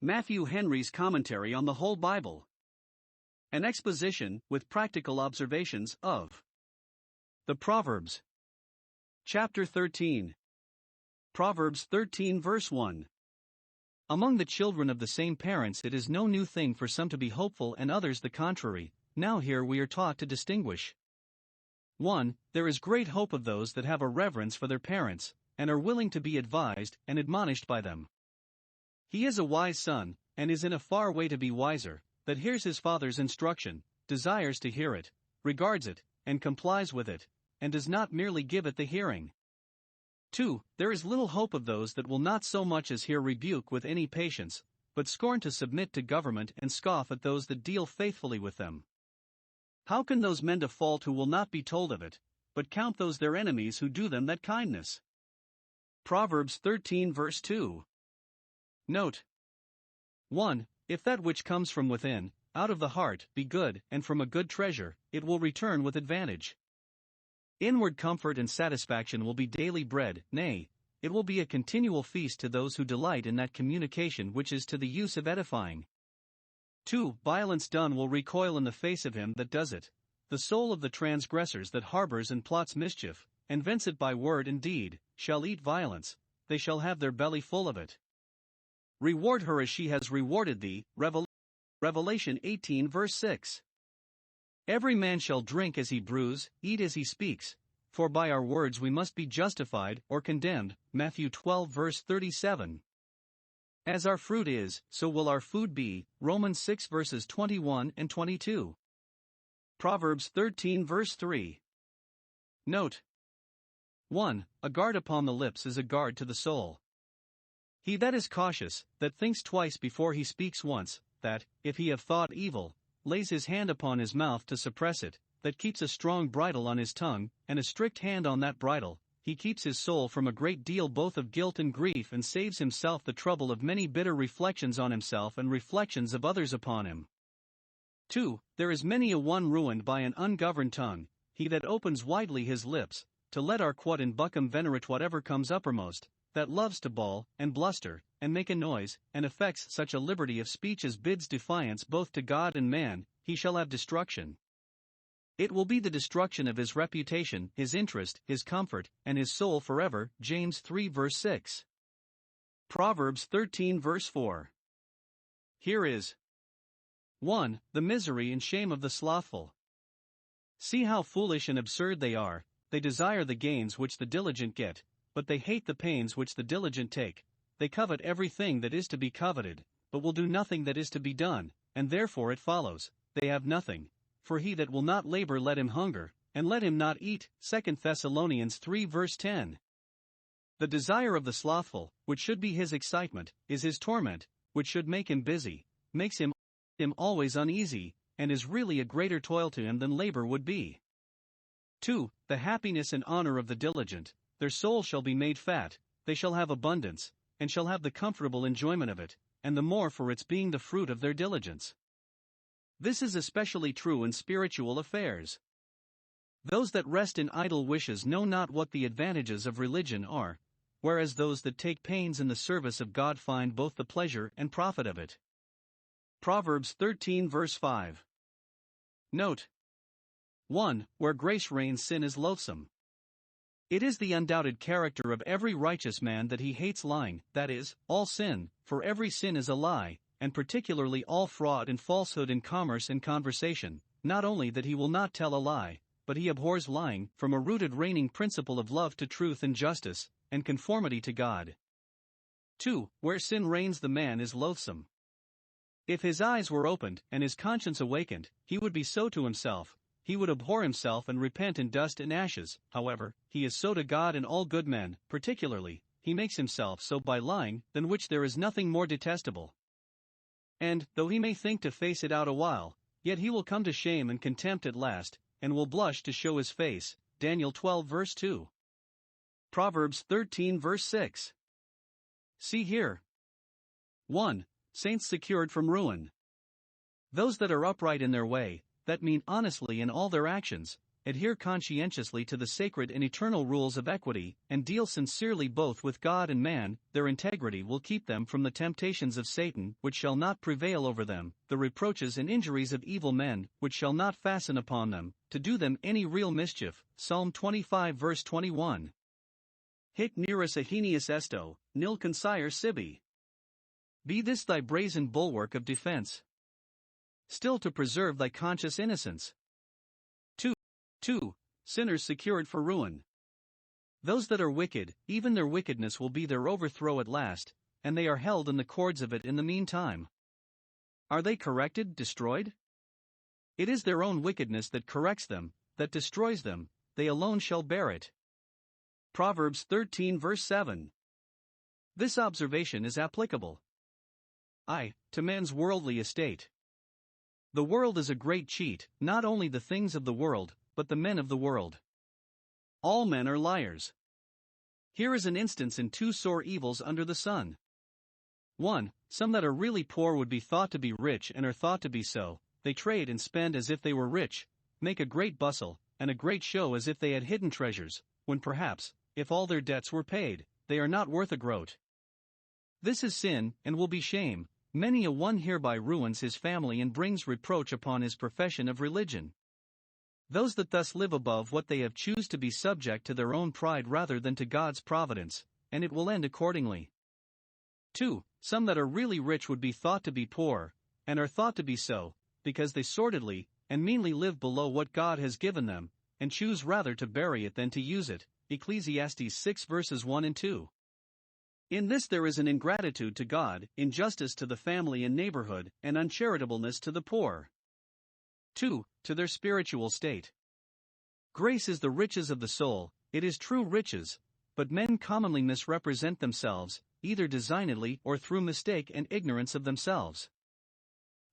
Matthew Henry's Commentary on the Whole Bible. An exposition, with practical observations, of the Proverbs. Chapter 13. Proverbs 13 verse 1. Among the children of the same parents it is no new thing for some to be hopeful and others the contrary. Now here we are taught to distinguish. 1. There is great hope of those that have a reverence for their parents, and are willing to be advised and admonished by them. He is a wise son, and is in a far way to be wiser, that hears his father's instruction, desires to hear it, regards it, and complies with it, and does not merely give it the hearing. 2. There is little hope of those that will not so much as hear rebuke with any patience, but scorn to submit to government and scoff at those that deal faithfully with them. How can those mend a fault who will not be told of it, but count those their enemies who do them that kindness? Proverbs 13 verse 2. Note 1. If that which comes from within, out of the heart, be good, and from a good treasure, it will return with advantage. Inward comfort and satisfaction will be daily bread, nay, it will be a continual feast to those who delight in that communication which is to the use of edifying. 2. Violence done will recoil in the face of him that does it. The soul of the transgressors that harbors and plots mischief, and vents it by word and deed, shall eat violence, they shall have their belly full of it. Reward her as she has rewarded thee. Revelation 18 verse 6. Every man shall drink as he brews, eat as he speaks, for by our words we must be justified or condemned. Matthew 12 verse 37. As our fruit is, so will our food be. Romans 6 verses 21 and 22. Proverbs 13 verse 3. Note 1. A guard upon the lips is a guard to the soul. He that is cautious, that thinks twice before he speaks once, that, if he have thought evil, lays his hand upon his mouth to suppress it, that keeps a strong bridle on his tongue, and a strict hand on that bridle, he keeps his soul from a great deal both of guilt and grief, and saves himself the trouble of many bitter reflections on himself and reflections of others upon him. 2. There is many a one ruined by an ungoverned tongue, he that opens widely his lips, to let our quod in buccum venerit whatever comes uppermost, that loves to bawl, and bluster, and make a noise, and affects such a liberty of speech as bids defiance both to God and man, he shall have destruction. It will be the destruction of his reputation, his interest, his comfort, and his soul forever. James 3 verse 6. Proverbs 13 verse 4. Here is 1. The misery and shame of the slothful. See how foolish and absurd they are. They desire the gains which the diligent get, but they hate the pains which the diligent take. They covet everything that is to be coveted, but will do nothing that is to be done, and therefore it follows, they have nothing. For he that will not labor let him hunger, and let him not eat. 2 Thessalonians 3 verse 10. The desire of the slothful, which should be his excitement, is his torment, which should make him busy, makes him always uneasy, and is really a greater toil to him than labor would be. 2. The happiness and honor of the diligent. Their soul shall be made fat, they shall have abundance, and shall have the comfortable enjoyment of it, and the more for its being the fruit of their diligence. This is especially true in spiritual affairs. Those that rest in idle wishes know not what the advantages of religion are, whereas those that take pains in the service of God find both the pleasure and profit of it. Proverbs 13 verse 5. Note 1. Where grace reigns, sin is loathsome. It is the undoubted character of every righteous man that he hates lying, that is, all sin, for every sin is a lie, and particularly all fraud and falsehood in commerce and conversation. Not only that he will not tell a lie, but he abhors lying, from a rooted reigning principle of love to truth and justice, and conformity to God. 2. Where sin reigns the man is loathsome. If his eyes were opened, and his conscience awakened, he would be so to himself. He would abhor himself and repent in dust and ashes. However, he is so to God and all good men, particularly, he makes himself so by lying, than which there is nothing more detestable. And, though he may think to face it out a while, yet he will come to shame and contempt at last, and will blush to show his face. Daniel 12 verse 2. Proverbs 13 verse 6. See here. 1. Saints secured from ruin. Those that are upright in their way, that mean honestly in all their actions, adhere conscientiously to the sacred and eternal rules of equity, and deal sincerely both with God and man, their integrity will keep them from the temptations of Satan, which shall not prevail over them, the reproaches and injuries of evil men, which shall not fasten upon them, to do them any real mischief. Psalm 25 verse 21. Hic neris ahenius esto, nil consire sibi. Be this thy brazen bulwark of defense, still to preserve thy conscious innocence. 2. Sinners secured for ruin. Those that are wicked, even their wickedness will be their overthrow at last, and they are held in the cords of it in the meantime. Are they corrected, destroyed? It is their own wickedness that corrects them, that destroys them, they alone shall bear it. Proverbs 13 verse 7. This observation is applicable to man's worldly estate. The world is a great cheat, not only the things of the world, but the men of the world. All men are liars. Here is an instance in two sore evils under the sun. 1. Some that are really poor would be thought to be rich and are thought to be so. They trade and spend as if they were rich, make a great bustle, and a great show as if they had hidden treasures, when perhaps, if all their debts were paid, they are not worth a groat. This is sin, and will be shame. Many a one hereby ruins his family and brings reproach upon his profession of religion. Those that thus live above what they have choose to be subject to their own pride rather than to God's providence, and it will end accordingly. 2. Some that are really rich would be thought to be poor, and are thought to be so, because they sordidly and meanly live below what God has given them, and choose rather to bury it than to use it. Ecclesiastes 6 verses 1 and 2. In this there is an ingratitude to God, injustice to the family and neighborhood, and uncharitableness to the poor. 2. To their spiritual state. Grace is the riches of the soul, it is true riches, but men commonly misrepresent themselves, either designedly or through mistake and ignorance of themselves.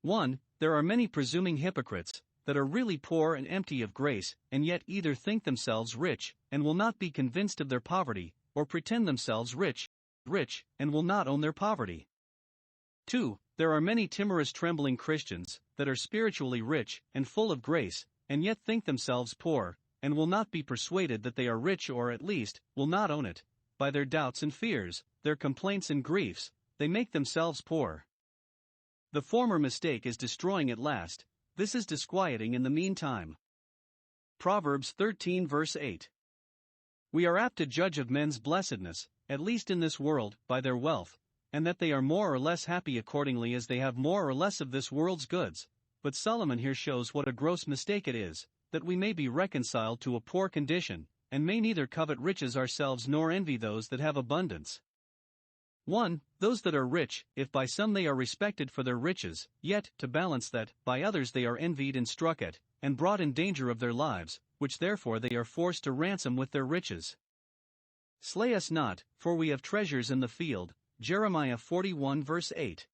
1. There are many presuming hypocrites, that are really poor and empty of grace, and yet either think themselves rich, and will not be convinced of their poverty, or pretend themselves rich, and will not own their poverty. 2. There are many timorous trembling Christians, that are spiritually rich, and full of grace, and yet think themselves poor, and will not be persuaded that they are rich, or at least, will not own it. By their doubts and fears, their complaints and griefs, they make themselves poor. The former mistake is destroying at last, this is disquieting in the meantime. Proverbs 13 verse 8. We are apt to judge of men's blessedness, at least in this world, by their wealth, and that they are more or less happy accordingly as they have more or less of this world's goods. But Solomon here shows what a gross mistake it is, that we may be reconciled to a poor condition, and may neither covet riches ourselves nor envy those that have abundance. 1. Those that are rich, if by some they are respected for their riches, yet, to balance that, by others they are envied and struck at, and brought in danger of their lives, which therefore they are forced to ransom with their riches. Slay us not, for we have treasures in the field. Jeremiah 41 verse 8.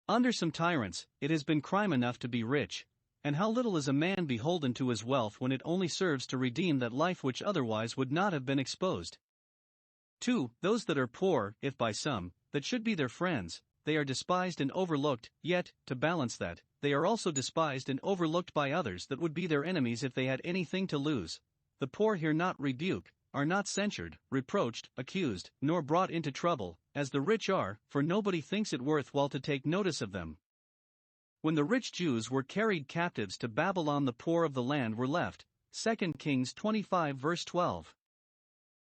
Under some tyrants, it has been crime enough to be rich, and how little is a man beholden to his wealth when it only serves to redeem that life which otherwise would not have been exposed. 2. Those that are poor, if by some, that should be their friends, they are despised and overlooked, yet, to balance that, they are also despised and overlooked by others that would be their enemies if they had anything to lose. The poor here not rebuke, are not censured, reproached, accused, nor brought into trouble, as the rich are, for nobody thinks it worth while to take notice of them. When the rich Jews were carried captives to Babylon, the poor of the land were left. 2 Kings 25 verse 12.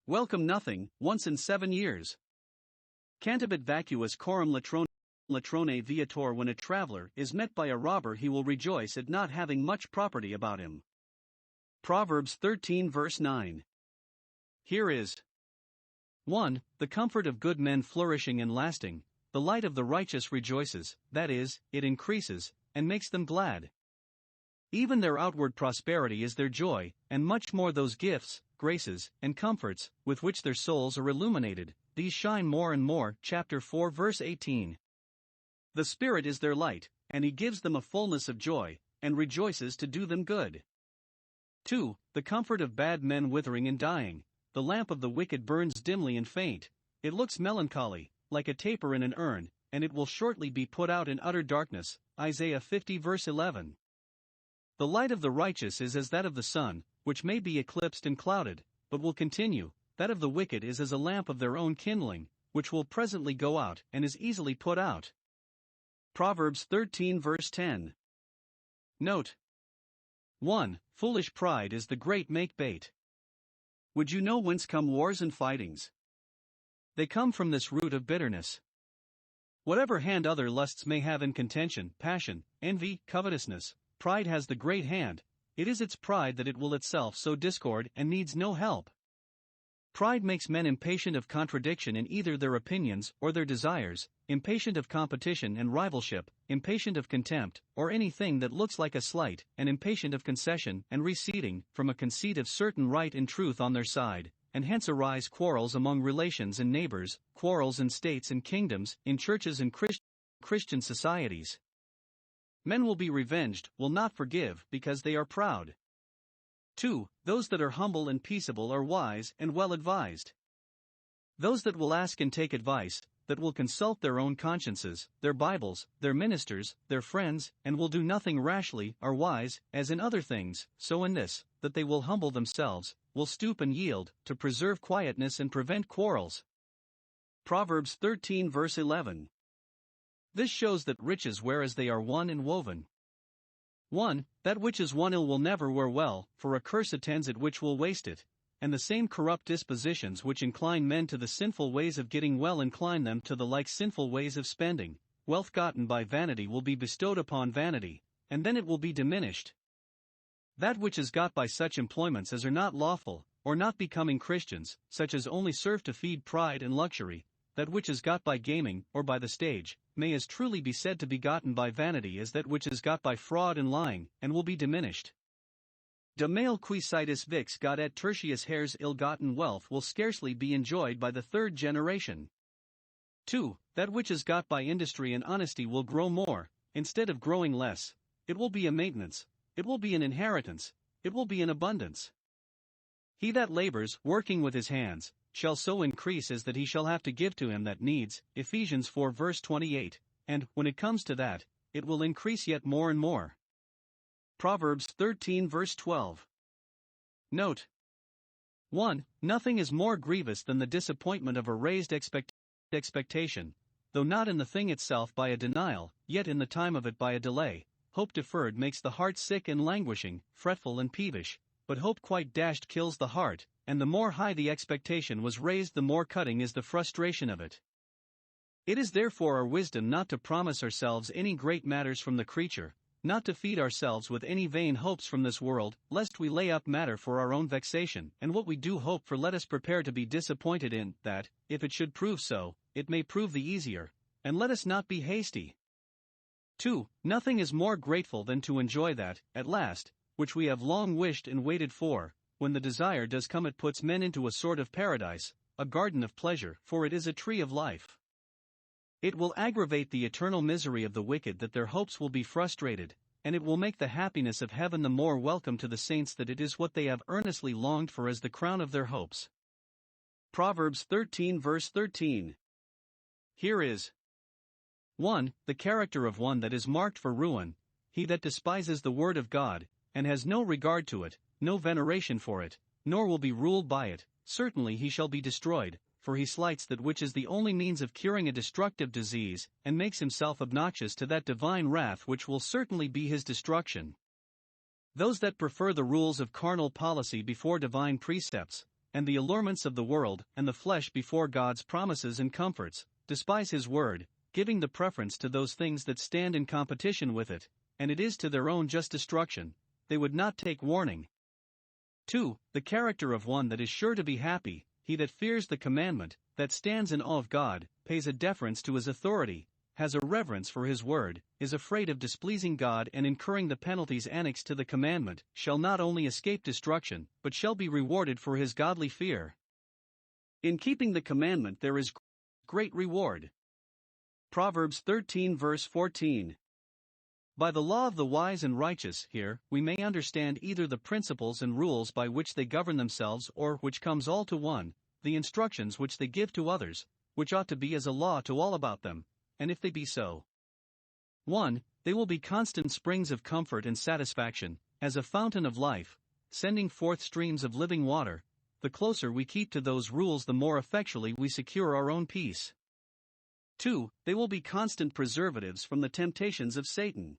Welcome nothing, once in 7 years. Cantabit vacuus coram latrone viator. When a traveler is met by a robber, he will rejoice at not having much property about him. Proverbs 13 verse 9. Here is 1. The comfort of good men flourishing and lasting. The light of the righteous rejoices, that is, it increases, and makes them glad. Even their outward prosperity is their joy, and much more those gifts, graces, and comforts, with which their souls are illuminated, these shine more and more. Chapter 4 verse 18. The Spirit is their light, and He gives them a fullness of joy, and rejoices to do them good. 2. The comfort of bad men withering and dying. The lamp of the wicked burns dimly and faint. It looks melancholy, like a taper in an urn, and it will shortly be put out in utter darkness. Isaiah 50 verse 11. The light of the righteous is as that of the sun, which may be eclipsed and clouded, but will continue. That of the wicked is as a lamp of their own kindling, which will presently go out, and is easily put out. Proverbs 13 verse 10. Note 1. Foolish pride is the great make-bait. Would you know whence come wars and fightings? They come from this root of bitterness. Whatever hand other lusts may have in contention, passion, envy, covetousness, pride has the great hand. It is its pride that it will itself sow discord and needs no help. Pride makes men impatient of contradiction in either their opinions or their desires, impatient of competition and rivalship, impatient of contempt, or anything that looks like a slight, and impatient of concession and receding from a conceit of certain right and truth on their side, and hence arise quarrels among relations and neighbors, quarrels in states and kingdoms, in churches and Christian societies. Men will be revenged, will not forgive, because they are proud. 2. Those that are humble and peaceable are wise and well advised. Those that will ask and take advice, that will consult their own consciences, their Bibles, their ministers, their friends, and will do nothing rashly, are wise, as in other things, so in this, that they will humble themselves, will stoop and yield, to preserve quietness and prevent quarrels. Proverbs 13 verse 11. This shows that riches wear as they are won and woven. 1. That which is won ill will never wear well, for a curse attends it which will waste it, and the same corrupt dispositions which incline men to the sinful ways of getting well incline them to the like sinful ways of spending. Wealth gotten by vanity will be bestowed upon vanity, and then it will be diminished. That which is got by such employments as are not lawful, or not becoming Christians, such as only serve to feed pride and luxury, that which is got by gaming, or by the stage, may as truly be said to be gotten by vanity as that which is got by fraud and lying, and will be diminished. De male qui situs vix got et tertius hers ill-gotten wealth will scarcely be enjoyed by the third generation. 2. That which is got by industry and honesty will grow more, instead of growing less. It will be a maintenance, it will be an inheritance, it will be an abundance. He that labors, working with his hands, shall so increase as that he shall have to give to him that needs, Ephesians 4 verse 28, and, when it comes to that, it will increase yet more and more. Proverbs 13 verse 12. Note 1. Nothing is more grievous than the disappointment of a raised expectation, though not in the thing itself by a denial, yet in the time of it by a delay. Hope deferred makes the heart sick and languishing, fretful and peevish, but hope quite dashed kills the heart, and the more high the expectation was raised the more cutting is the frustration of it. It is therefore our wisdom not to promise ourselves any great matters from the creature, not to feed ourselves with any vain hopes from this world, lest we lay up matter for our own vexation, and what we do hope for let us prepare to be disappointed in, that, if it should prove so, it may prove the easier, and let us not be hasty. 2. Nothing is more grateful than to enjoy that, at last, which we have long wished and waited for. When the desire does come, it puts men into a sort of paradise, a garden of pleasure, for it is a tree of life. It will aggravate the eternal misery of the wicked that their hopes will be frustrated, and it will make the happiness of heaven the more welcome to the saints that it is what they have earnestly longed for as the crown of their hopes. Proverbs 13 verse 13. Here is 1. The character of one that is marked for ruin, he that despises the word of God, and has no regard to it, no veneration for it, nor will be ruled by it, certainly he shall be destroyed, for he slights that which is the only means of curing a destructive disease, and makes himself obnoxious to that divine wrath which will certainly be his destruction. Those that prefer the rules of carnal policy before divine precepts, and the allurements of the world and the flesh before God's promises and comforts, despise his word, giving the preference to those things that stand in competition with it, and it is to their own just destruction. They would not take warning. 2. The character of one that is sure to be happy, he that fears the commandment, that stands in awe of God, pays a deference to his authority, has a reverence for his word, is afraid of displeasing God and incurring the penalties annexed to the commandment, shall not only escape destruction, but shall be rewarded for his godly fear. In keeping the commandment there is great reward. Proverbs 13 verse 14. By the law of the wise and righteous, here, we may understand either the principles and rules by which they govern themselves, or, which comes all to one, the instructions which they give to others, which ought to be as a law to all about them, and if they be so. 1. They will be constant springs of comfort and satisfaction, as a fountain of life, sending forth streams of living water, the closer we keep to those rules, the more effectually we secure our own peace. 2. They will be constant preservatives from the temptations of Satan.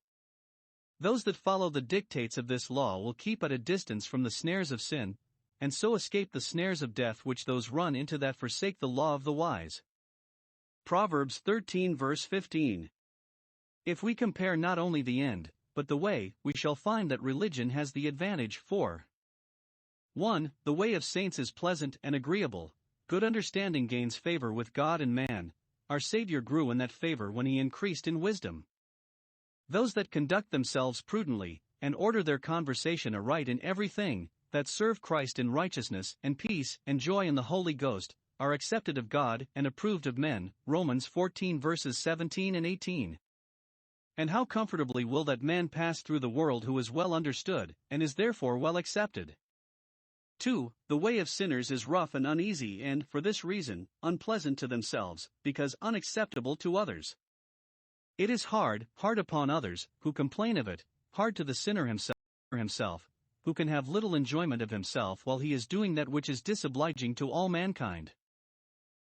Those that follow the dictates of this law will keep at a distance from the snares of sin, and so escape the snares of death which those run into that forsake the law of the wise. Proverbs 13 verse 15. If we compare not only the end, but the way, we shall find that religion has the advantage. 4. 1. The way of saints is pleasant and agreeable. Good understanding gains favor with God and man. Our Savior grew in that favor when he increased in wisdom. Those that conduct themselves prudently, and order their conversation aright in everything, that serve Christ in righteousness and peace and joy in the Holy Ghost, are accepted of God and approved of men. Romans 14 verses 17 and 18. And how comfortably will that man pass through the world who is well understood, and is therefore well accepted. 2. The way of sinners is rough and uneasy and, for this reason, unpleasant to themselves, because unacceptable to others. It is hard upon others, who complain of it, hard to the sinner himself, who can have little enjoyment of himself while he is doing that which is disobliging to all mankind.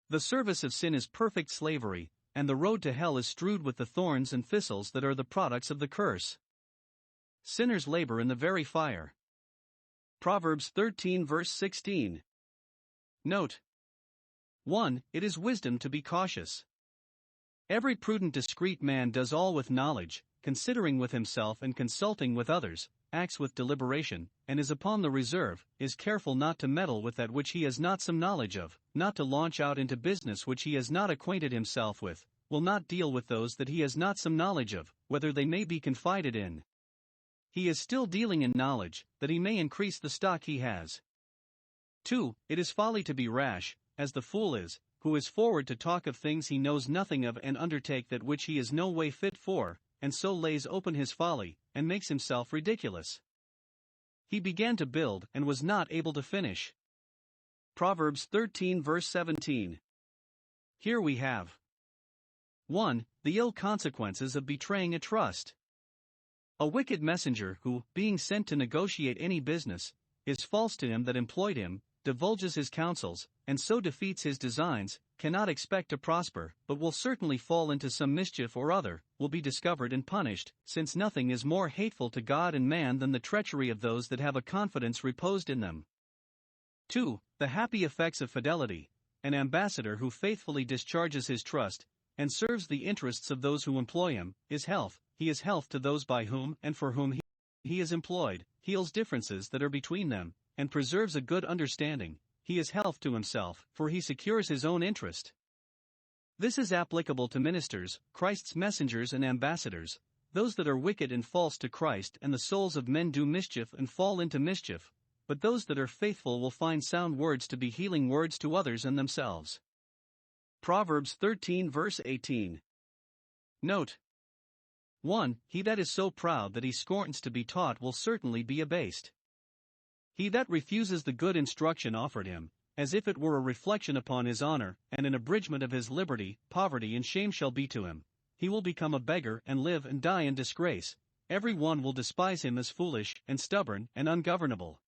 The service of sin is perfect slavery, and the road to hell is strewed with the thorns and thistles that are the products of the curse. Sinners labor in the very fire. Proverbs 13 verse 16. Note. 1. It is wisdom to be cautious. Every prudent discreet man does all with knowledge, considering with himself and consulting with others, acts with deliberation, and is upon the reserve, is careful not to meddle with that which he has not some knowledge of, not to launch out into business which he has not acquainted himself with, will not deal with those that he has not some knowledge of, whether they may be confided in. He is still dealing in knowledge, that he may increase the stock he has. 2. It is folly to be rash, as the fool is, who is forward to talk of things he knows nothing of and undertake that which he is no way fit for, and so lays open his folly, and makes himself ridiculous. He began to build and was not able to finish. Proverbs 13 verse 17. Here we have 1. The ill consequences of betraying a trust. A wicked messenger who, being sent to negotiate any business, is false to him that employed him, divulges his counsels, and so defeats his designs, cannot expect to prosper, but will certainly fall into some mischief or other, will be discovered and punished, since nothing is more hateful to God and man than the treachery of those that have a confidence reposed in them. 2. The happy effects of fidelity. An ambassador who faithfully discharges his trust, and serves the interests of those who employ him, is health. He is health to those by whom and for whom he is employed, heals differences that are between them, and preserves a good understanding. He is health to himself, for he secures his own interest. This is applicable to ministers, Christ's messengers and ambassadors, those that are wicked and false to Christ, and the souls of men do mischief and fall into mischief, but those that are faithful will find sound words to be healing words to others and themselves. Proverbs 13 verse 18. Note. 1. He that is so proud that he scorns to be taught will certainly be abased. He that refuses the good instruction offered him, as if it were a reflection upon his honor, and an abridgment of his liberty, poverty and shame shall be to him. He will become a beggar and live and die in disgrace. Every one will despise him as foolish and stubborn and ungovernable.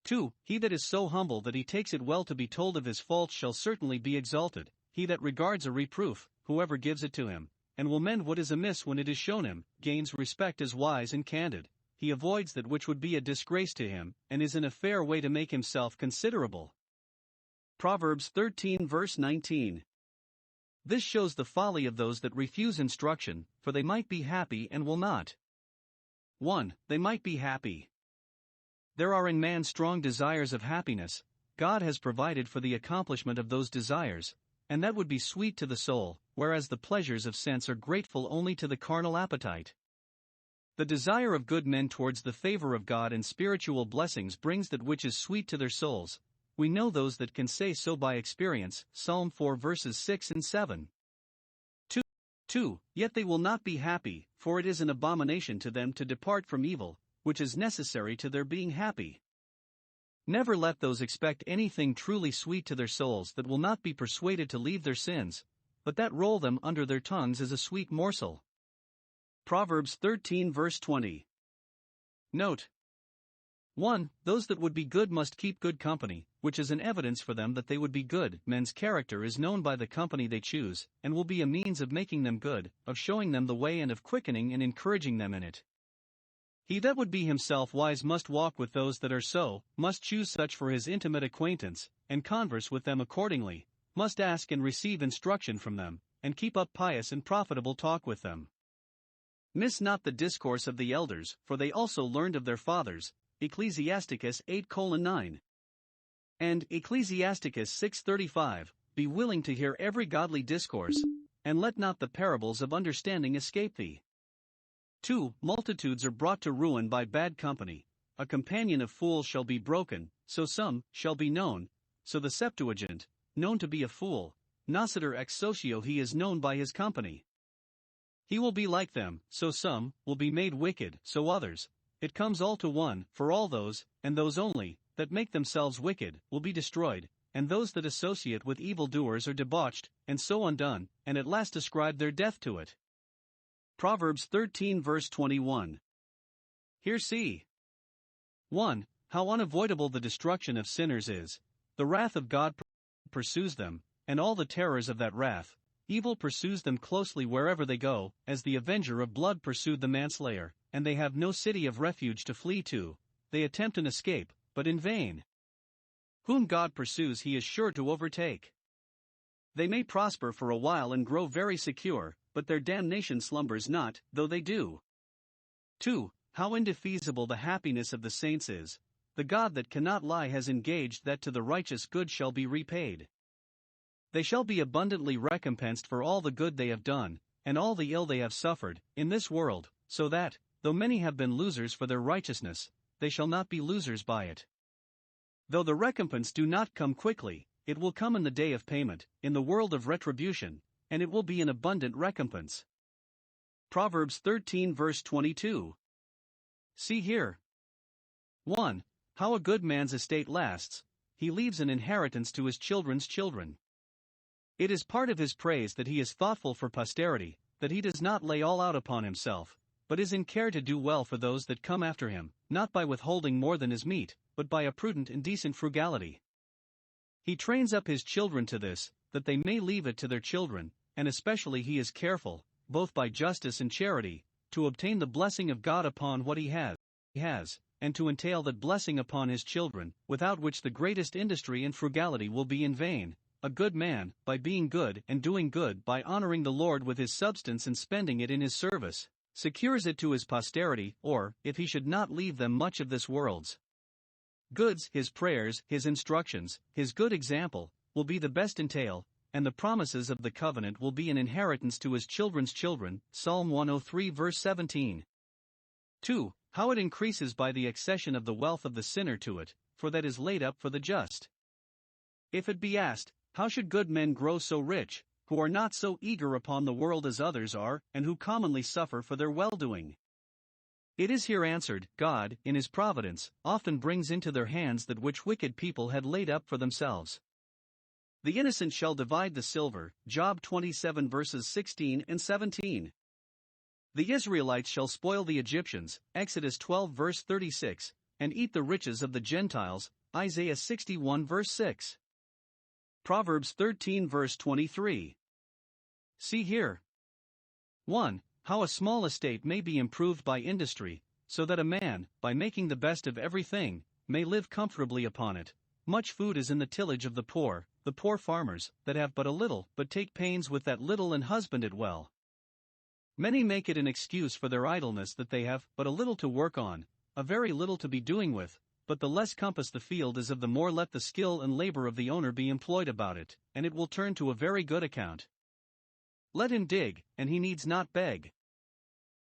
2. He that is so humble that he takes it well to be told of his faults shall certainly be exalted. He that regards a reproof, whoever gives it to him, and will mend what is amiss when it is shown him, gains respect as wise and candid. He avoids that which would be a disgrace to him, and is in a fair way to make himself considerable. Proverbs 13 verse 19. This shows the folly of those that refuse instruction, for they might be happy and will not. 1. They might be happy. There are in man strong desires of happiness. God has provided for the accomplishment of those desires, and that would be sweet to the soul, whereas the pleasures of sense are grateful only to the carnal appetite. The desire of good men towards the favor of God and spiritual blessings brings that which is sweet to their souls. We know those that can say so by experience. Psalm 4 verses 6 and 7. 2. Yet they will not be happy, for it is an abomination to them to depart from evil, which is necessary to their being happy. Never let those expect anything truly sweet to their souls that will not be persuaded to leave their sins, but that roll them under their tongues as a sweet morsel. Proverbs 13 verse 20. Note 1. Those that would be good must keep good company, which is an evidence for them that they would be good. Men's character is known by the company they choose, and will be a means of making them good, of showing them the way and of quickening and encouraging them in it. He that would be himself wise must walk with those that are so, must choose such for his intimate acquaintance, and converse with them accordingly, must ask and receive instruction from them, and keep up pious and profitable talk with them. Miss not the discourse of the elders, for they also learned of their fathers. Ecclesiasticus 8:9. And Ecclesiasticus 6:35, be willing to hear every godly discourse, and let not the parables of understanding escape thee. 2. Multitudes are brought to ruin by bad company. A companion of fools shall be broken, so some shall be known. So the Septuagint, known to be a fool, nascitur ex socio, he is known by his company. He will be like them, so some will be made wicked, so others. It comes all to one, for all those, and those only, that make themselves wicked, will be destroyed, and those that associate with evildoers are debauched, and so undone, and at last ascribe their death to it. Proverbs 13:21. Here see 1. How unavoidable the destruction of sinners is. The wrath of God pursues them, and all the terrors of that wrath. Evil pursues them closely wherever they go, as the avenger of blood pursued the manslayer, and they have no city of refuge to flee to. They attempt an escape, but in vain. Whom God pursues he is sure to overtake. They may prosper for a while and grow very secure, but their damnation slumbers not, though they do. 2. How indefeasible the happiness of the saints is. The God that cannot lie has engaged that to the righteous good shall be repaid. They shall be abundantly recompensed for all the good they have done, and all the ill they have suffered, in this world, so that, though many have been losers for their righteousness, they shall not be losers by it. Though the recompense do not come quickly, it will come in the day of payment, in the world of retribution, and it will be an abundant recompense. Proverbs 13:22. See here. 1. How a good man's estate lasts. He leaves an inheritance to his children's children. It is part of his praise that he is thoughtful for posterity, that he does not lay all out upon himself, but is in care to do well for those that come after him, not by withholding more than is meet, but by a prudent and decent frugality. He trains up his children to this, that they may leave it to their children, and especially he is careful, both by justice and charity, to obtain the blessing of God upon what he has, and to entail that blessing upon his children, without which the greatest industry and frugality will be in vain. A good man, by being good and doing good, by honoring the Lord with his substance and spending it in his service, secures it to his posterity, or, if he should not leave them much of this world's goods, his prayers, his instructions, his good example, will be the best entail, and the promises of the covenant will be an inheritance to his children's children. Psalm 103:17. 2. How it increases by the accession of the wealth of the sinner to it, for that is laid up for the just. If it be asked, how should good men grow so rich, who are not so eager upon the world as others are, and who commonly suffer for their well-doing? It is here answered, God, in his providence, often brings into their hands that which wicked people had laid up for themselves. The innocent shall divide the silver, Job 27:16-17. The Israelites shall spoil the Egyptians, Exodus 12:36, and eat the riches of the Gentiles, Isaiah 61:6. Proverbs 13:23. See here. 1. How a small estate may be improved by industry, so that a man, by making the best of everything, may live comfortably upon it. Much food is in the tillage of the poor farmers, that have but a little, but take pains with that little and husband it well. Many make it an excuse for their idleness that they have but a little to work on, a very little to be doing with, but the less compass the field is of the more let the skill and labor of the owner be employed about it, and it will turn to a very good account. Let him dig, and he needs not beg.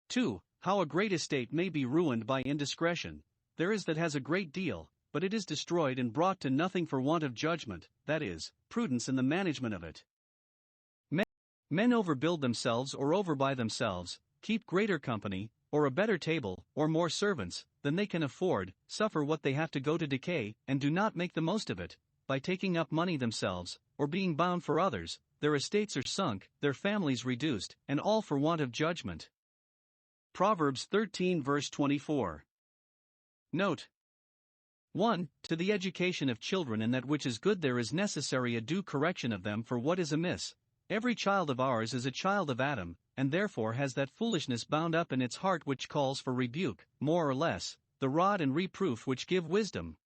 2. How a great estate may be ruined by indiscretion. There is that has a great deal, but it is destroyed and brought to nothing for want of judgment, that is, prudence in the management of it. Men overbuild themselves or overbuy themselves, keep greater company, or a better table, or more servants, than they can afford, suffer what they have to go to decay, and do not make the most of it. By taking up money themselves, or being bound for others, their estates are sunk, their families reduced, and all for want of judgment. Proverbs 13:24. Note 1. To the education of children in that which is good there is necessary a due correction of them for what is amiss. Every child of ours is a child of Adam, and therefore has that foolishness bound up in its heart which calls for rebuke, more or less, the rod and reproof which give wisdom.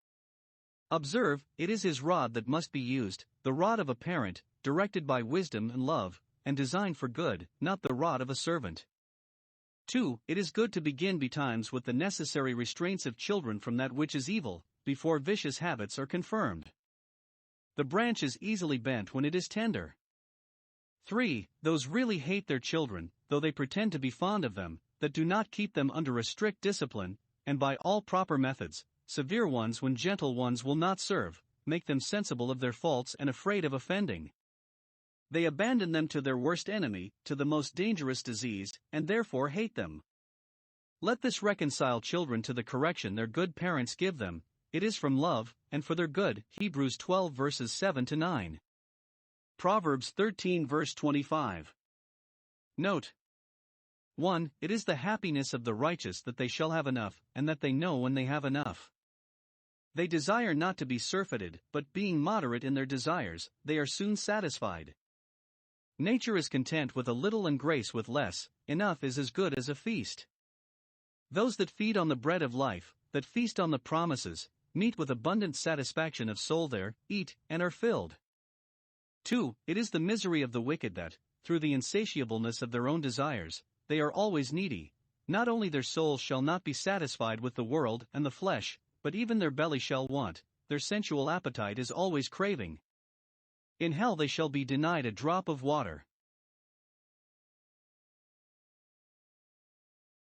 Observe, it is his rod that must be used, the rod of a parent, directed by wisdom and love, and designed for good, not the rod of a servant. 2. It is good to begin betimes with the necessary restraints of children from that which is evil, before vicious habits are confirmed. The branch is easily bent when it is tender. 3. Those really hate their children, though they pretend to be fond of them, that do not keep them under a strict discipline, and by all proper methods, severe ones when gentle ones will not serve, make them sensible of their faults and afraid of offending. They abandon them to their worst enemy, to the most dangerous disease, and therefore hate them. Let this reconcile children to the correction their good parents give them. It is from love, and for their good. Hebrews 12 verses 7-9. Proverbs 13 verse 25. Note 1. It is the happiness of the righteous that they shall have enough, and that they know when they have enough. They desire not to be surfeited, but being moderate in their desires, they are soon satisfied. Nature is content with a little and grace with less. Enough is as good as a feast. Those that feed on the bread of life, that feast on the promises, meet with abundant satisfaction of soul there, eat, and are filled. 2. It is the misery of the wicked that, through the insatiableness of their own desires, they are always needy. Not only their souls shall not be satisfied with the world and the flesh, but even their belly shall want, their sensual appetite is always craving. In hell they shall be denied a drop of water.